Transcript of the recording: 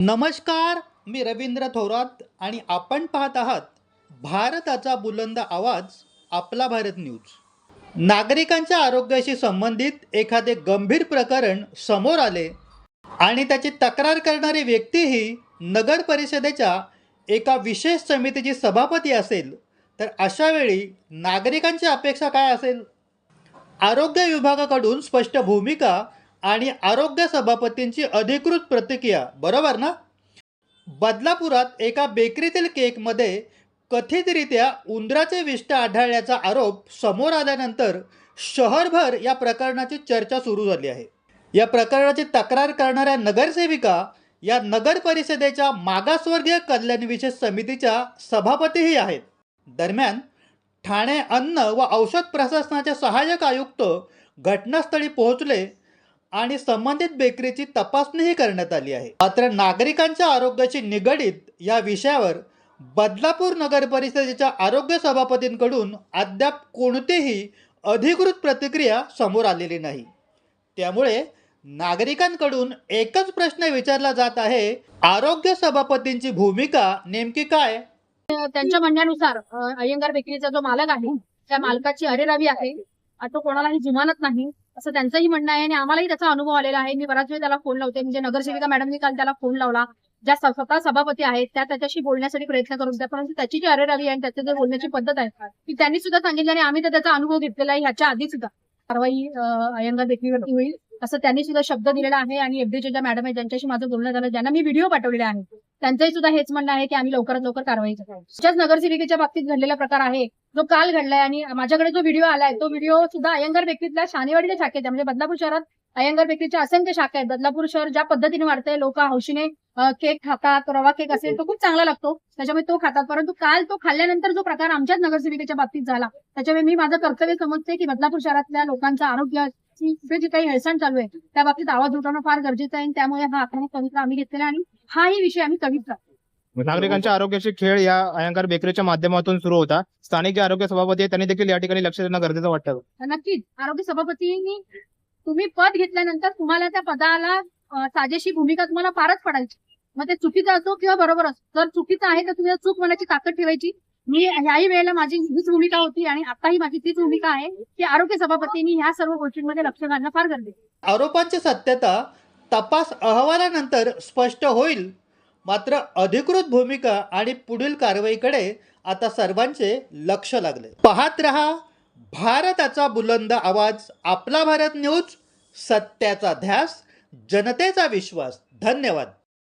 नमस्कार, मी रवींद्र थोरात आणि आपण पाहत आहात भारताचा बुलंद आवाज आपला भारत न्यूज. नागरिकांच्या आरोग्याशी संबंधित एखादे गंभीर प्रकरण समोर आले आणि त्याची तक्रार करणारी व्यक्तीही नगर परिषदेच्या एका विशेष समितीची सभापती असेल, तर अशा वेळी नागरिकांची अपेक्षा काय असेल? आरोग्य विभागाकडून स्पष्ट भूमिका आणि आरोग्य सभापतींची अधिकृत प्रतिक्रिया, बरोबर ना? बदलापुरात एका बेकरीतील केकमध्ये कथितरित्या उंदराचे विष्ठ आढळल्याचा आरोप समोर आल्यानंतर शहरभर या प्रकरणाची चर्चा सुरू झाली आहे. या प्रकरणाची तक्रार करणाऱ्या नगरसेविका या नगर परिषदेच्या मागासवर्गीय कल्याण विशेष समितीच्या सभापतीही आहेत. दरम्यान ठाणे अन्न व औषध प्रशासनाचे सहाय्यक आयुक्त घटनास्थळी पोहोचले आणि संबंधित बेकरीची तपासणीही करण्यात आली आहे. मात्र नागरिकांच्या आरोग्याशी निगडीत या विषयावर बदलापूर नगर परिषदेच्या आरोग्य सभापतींकडून अद्याप कोणतीही अधिकृत प्रतिक्रिया समोर आलेली नाही. त्यामुळे नागरिकांकडून एकच प्रश्न विचारला जात आहे, आरोग्य सभापतींची भूमिका नेमकी काय? त्यांच्या म्हणण्यानुसार अय्यंगार बेकरीचा जो मालक आहे त्या मालकाची अरेरावी आहे, तो कोणालाही जुमानत नाही असं त्यांचंही म्हणणं आहे आणि आम्हालाही त्याचा अनुभव आलेला आहे. मी बराच वेळ त्याला फोन लावते, म्हणजे नगरसेविका मॅडमनी काल त्याला फोन लावला. ज्या स्वतः सभापती आहेत त्या त्याच्याशी बोलण्यासाठी प्रयत्न करून त्या, परंतु त्याची जी अरेरावी आहे आणि त्याची जी बोलण्याची पद्धत आहे ती त्यांनी सुद्धा सांगितली आणि आम्ही तर त्याचा अनुभव घेतलेला आहे. ह्याच्या आधी सुद्धा कारवाई अय्यंगार बेकरीवरती होईल असं त्यांनी सुद्धा शब्द दिलेला आहे. आणि एफडीचे ज्या मॅडम आहे ज्यांच्याशी माझं बोलणं झालं, ज्यांना मी व्हिडिओ पाठवलेले आहे, त्यांचंही सुद्धा हेच म्हणणं आहे की आम्ही लवकरात लवकर कारवाई करू. त्याच्याच नगरसेविकेच्या बाबतीत घडलेला प्रकार आहे जो काल घडलाय आणि माझ्याकडे जो व्हिडिओ आलाय तो व्हिडिओ सुद्धा अय्यंगार बेकरीतल्या शानेवाडीच्या शाखेत, म्हणजे बदलापूर शहरात अय्यंगार बेकरीच्या असंख्य शाखा आहेत. बदलापूर शहर ज्या पद्धतीने वाढतंय, लोक हौशीने केक खातात, रवा केक असेल तो खूप चांगला लागतो त्याच्यामुळे तो खातात, परंतु काल तो खाल्ल्यानंतर जो प्रकार आमच्याच नगरसेविकेच्या बाबतीत झाला त्याच्यामुळे मी माझं कर्तव्य समजते की बदलापूर शहरातल्या लोकांचं आरोग्याची जी काही हेळसांड चालू आहे त्या बाबतीत आवाज उठवणं फार गरजेचं आहे. त्यामुळे हा आक्रमक पवित्रा आम्ही घेतलेला आणि हाही विषय आम्ही कमीत राहतो. नागरिकांच्या आरोग्याचे खेळ या अय्यंगार बेकरीच्या माध्यमातून सुरू होता. स्थानिक जे आरोग्य सभापती आहेत त्यांनी देखील या ठिकाणी लक्ष देणं गरजेचं वाटतं. नक्कीच आरोग्य सभापतींनी तुम्ही पद घेतल्यानंतर तुम्हाला त्या पदाला साजेशी भूमिका तुम्हाला पारच पडायची. मग ते चुकीचं असो किंवा बरोबर असो, जर चुकीचं आहे तर तुम्ही चूक मनाची ताकद ठेवायची. मी ह्याही वेळेला माझी हीच भूमिका होती आणि आताही माझी तीच भूमिका आहे की आरोग्य सभापतींनी ह्या सर्व गोष्टींमध्ये लक्ष घालणं फार गरजेचं. आरोपांची सत्यता तपास अहवालानंतर स्पष्ट होईल. मात्र अधिकृत भूमिका आणि पुढील कारवाईकडे आता सर्वांचे लक्ष लागले. पाहत रहा भारताचा बुलंद आवाज आपला भारत न्यूज, सत्याचा ध्यास, जनतेचा विश्वास. धन्यवाद.